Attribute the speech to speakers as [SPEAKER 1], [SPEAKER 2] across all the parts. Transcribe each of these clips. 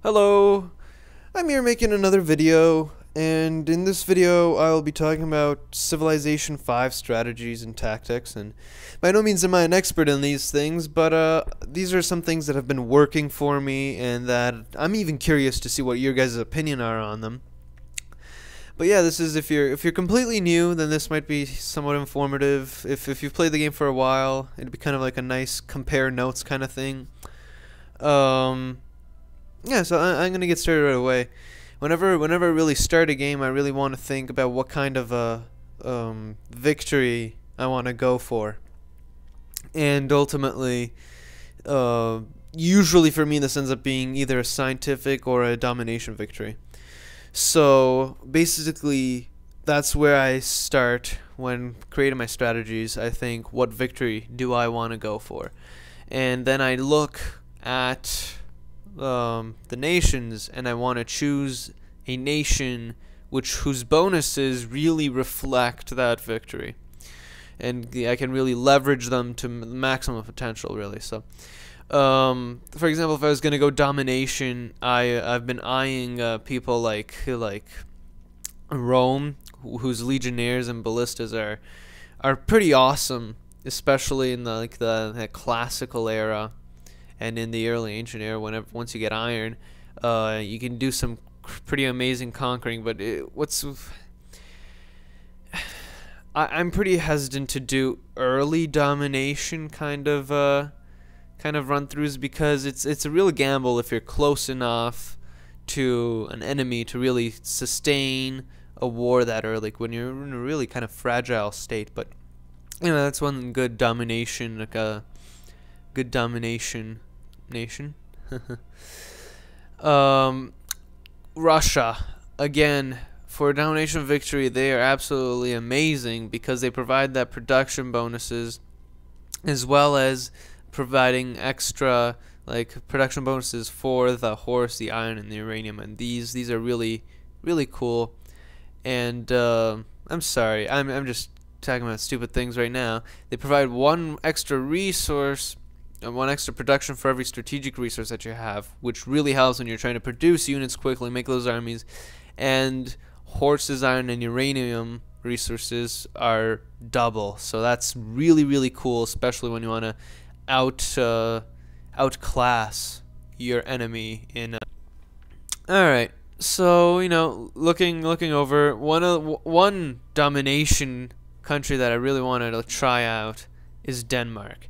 [SPEAKER 1] Hello, I'm here making another video, and in this video I'll be talking about Civilization V strategies and tactics, and by no means am I an expert in these things, but these are some things that have been working for me and that I'm even curious to see what your guys' opinion are on them. But yeah, this is if you're completely new, then this might be somewhat informative. If you've played the game for a while, it'd be kind of like a nice compare notes kind of thing. Yeah, so I'm gonna get started right away. Whenever I really start a game, I really want to think about what kind of victory I want to go for, and ultimately, usually for me, this ends up being either a scientific or a domination victory. So basically, that's where I start when creating my strategies. I think, what victory do I want to go for, and then I look at the nations, and I want to choose a nation whose bonuses really reflect that victory, and I can really leverage them to maximum potential, really. So for example, if I was going to go domination, I've been eyeing people like Rome, whose legionnaires and ballistas are pretty awesome, especially in the classical era. And in the early ancient era, once you get iron, you can do some pretty amazing conquering. But I'm pretty hesitant to do early domination kind of run-throughs, because it's a real gamble if you're close enough to an enemy to really sustain a war that early, when you're in a really kind of fragile state. But that's one good domination, like a good domination nation. Russia, again, for a domination victory, they are absolutely amazing because they provide that production bonuses, as well as providing extra production bonuses for the horse, the iron, and the uranium. And these are really cool. And I'm sorry, I'm just talking about stupid things right now. They provide one extra resource, one extra production for every strategic resource that you have, which really helps when you're trying to produce units quickly, make those armies. And horses, iron, and uranium resources are double, so that's really cool, especially when you want to outclass your enemy in. Alright, so looking over one domination country that I really wanted to try out is Denmark.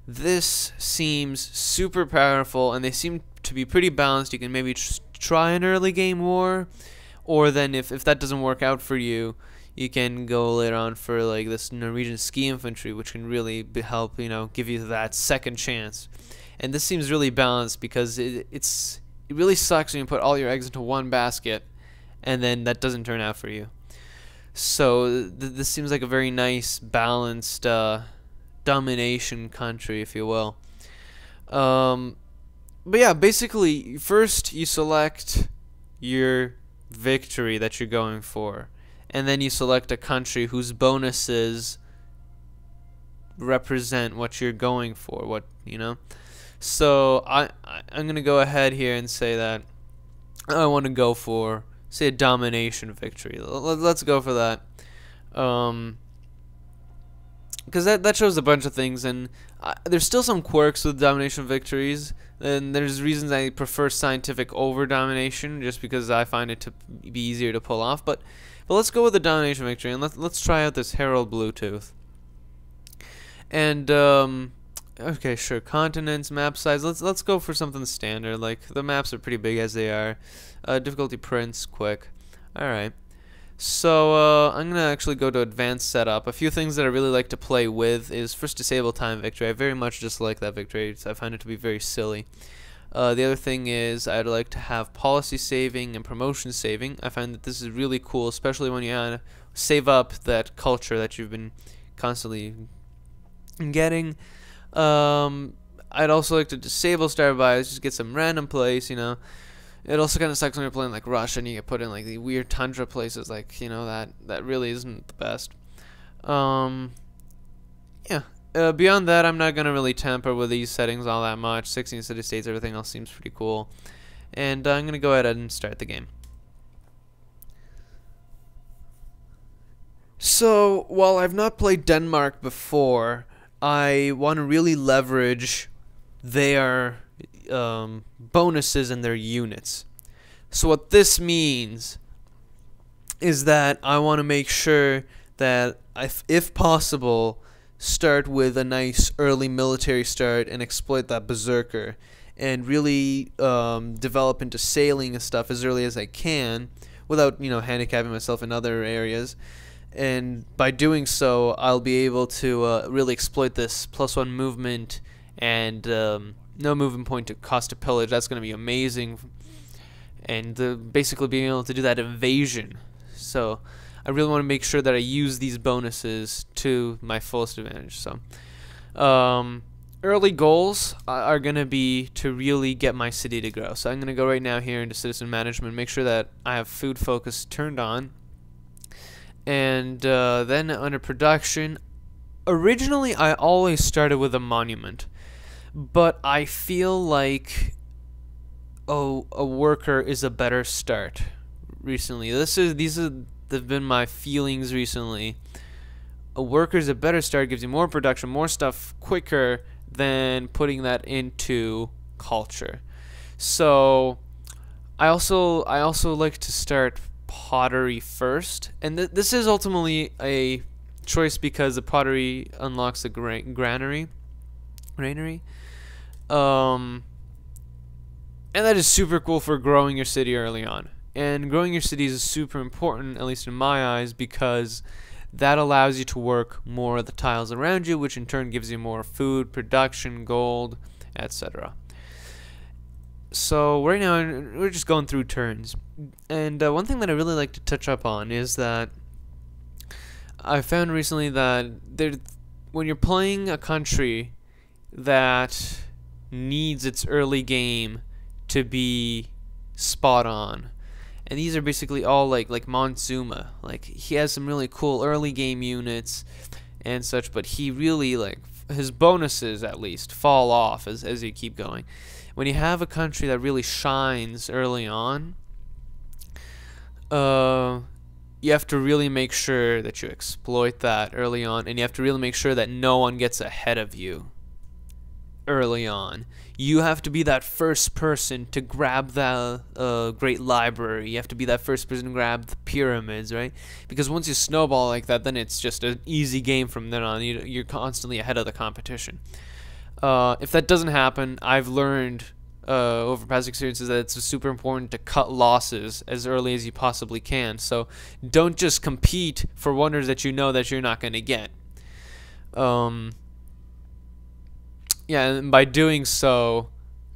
[SPEAKER 1] This seems super powerful, and they seem to be pretty balanced. You can maybe try an early game war, or then if that doesn't work out for you, you can go later on for this Norwegian ski infantry, which can really help give you that second chance. And this seems really balanced, because it really sucks when you put all your eggs into one basket and then that doesn't turn out for you. So this seems like a very nice balanced domination country, if you will. But yeah, basically, first you select your victory that you're going for, and then you select a country whose bonuses represent what you're going for. So I'm gonna go ahead here and say that I want to go for, say, a domination victory. Let's go for that. Because that shows a bunch of things, and there's still some quirks with domination victories, and there's reasons I prefer scientific over domination, just because I find it to be easier to pull off. But let's go with the domination victory, and let's try out this Herald Bluetooth. And okay, sure, continents, map size. Let's go for something standard. The maps are pretty big as they are. Difficulty prints quick. All right. So I'm going to actually go to advanced setup. A few things that I really like to play with is first disable time victory. I very much dislike that victory. I find it to be very silly. The other thing is I'd like to have policy saving and promotion saving. I find that this is really cool, especially when you save up that culture that you've been constantly getting. I'd also like to disable star buys, just get some random place, It also kind of sucks when you're playing like Russia and you get put in the weird tundra places, that really isn't the best. Yeah. Beyond that, I'm not gonna really tamper with these settings all that much. 16 city states, everything else seems pretty cool. and I'm gonna go ahead and start the game. So, while I've not played Denmark before, I want to really leverage their bonuses and their units. So what this means is that I want to make sure that, if possible, start with a nice early military start and exploit that berserker, and really develop into sailing and stuff as early as I can without, handicapping myself in other areas. And by doing so, I'll be able to really exploit this +1 movement and no movement point to cost to pillage. That's going to be amazing. And basically being able to do that invasion. So I really want to make sure that I use these bonuses to my fullest advantage. So early goals are going to be to really get my city to grow. So I'm going to go right now here into citizen management, make sure that I have food focus turned on. And then under production, originally I always started with a monument, but I feel like a worker is a better start recently. These have been my feelings recently. A worker is a better start, gives you more production, more stuff quicker than putting that into culture. So I also like to start pottery first, and this is ultimately a choice because the pottery unlocks the granary, and that is super cool for growing your city early on. And growing your cities is super important, at least in my eyes, because that allows you to work more of the tiles around you, which in turn gives you more food, production, gold, etc. So right now we're just going through turns, and one thing that I really like to touch up on is that I found recently that when you're playing a country that needs its early game to be spot on, and these are basically all like Montezuma, like he has some really cool early game units and such, but he really, like, his bonuses at least fall off as you keep going. When you have a country that really shines early on, you have to really make sure that you exploit that early on, and you have to really make sure that no one gets ahead of you early on. You have to be that first person to grab the great library. You have to be that first person to grab the pyramids, right? Because once you snowball like that, then it's just an easy game from then on. You're constantly ahead of the competition. If that doesn't happen, I've learned over past experiences that it's super important to cut losses as early as you possibly can. So don't just compete for wonders that you know that you're not going to get. Yeah, and by doing so,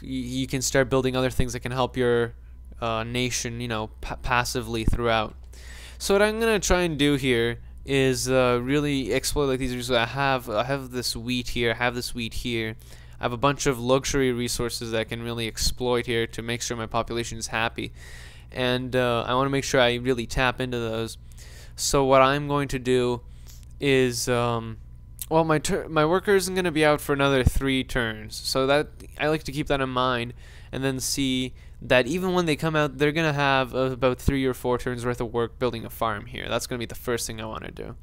[SPEAKER 1] you can start building other things that can help your nation, passively throughout. So what I'm going to try and do here is really exploit like these resources. I have this wheat here, I have this wheat here. I have a bunch of luxury resources that I can really exploit here to make sure my population is happy. And I want to make sure I really tap into those. So what I'm going to do is, well, my worker isn't going to be out for another 3 turns. So that I like to keep that in mind, and then see that even when they come out, they're going to have about 3 or 4 turns worth of work building a farm here. That's going to be the first thing I want to do.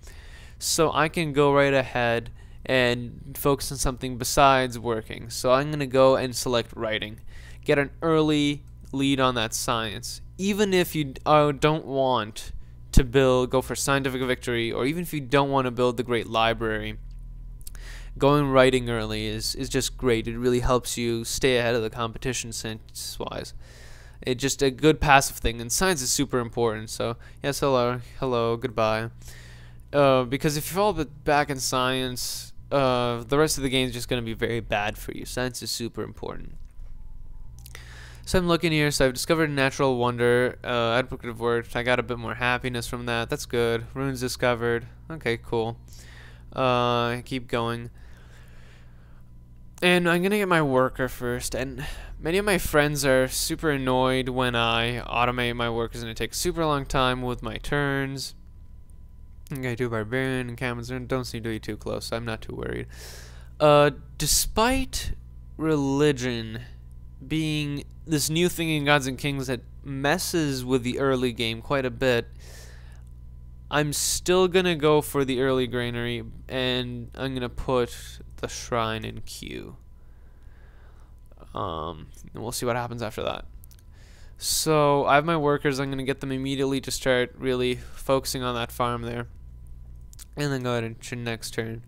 [SPEAKER 1] So I can go right ahead and focus on something besides working. So I'm going to go and select writing. Get an early lead on that science. Even if you don't want to go for scientific victory, or even if you don't want to build the great library, going writing early is just great. It really helps you stay ahead of the competition sense-wise. It's just a good passive thing, and science is super important. So yes, hello, goodbye. Because if you fall back in science, the rest of the game is just going to be very bad for you. Science is super important. So I'm looking here, so I've discovered a natural wonder. Advocative work, I got a bit more happiness from that. That's good. Runes discovered. Okay, cool. Keep going. And I'm going to get my worker first, and many of my friends are super annoyed when I automate my workers, and it takes super long time with my turns. Okay, do barbarian and camels don't seem to be too close, so I'm not too worried. Despite religion being this new thing in Gods and Kings that messes with the early game quite a bit, I'm still gonna go for the early granary, and I'm gonna put the shrine in queue. And we'll see what happens after that. So I have my workers. I'm gonna get them immediately to start really focusing on that farm there, and then go ahead and next turn.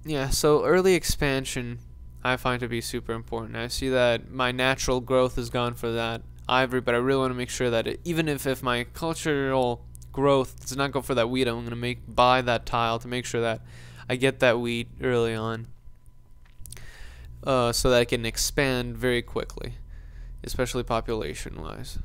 [SPEAKER 1] Yeah. So early expansion I find to be super important. I see that my natural growth is gone for that ivory, but I really want to make sure that even if my cultural growth does not go for that wheat, I'm gonna buy that tile to make sure that I get that wheat early on. So that I can expand very quickly, especially population-wise.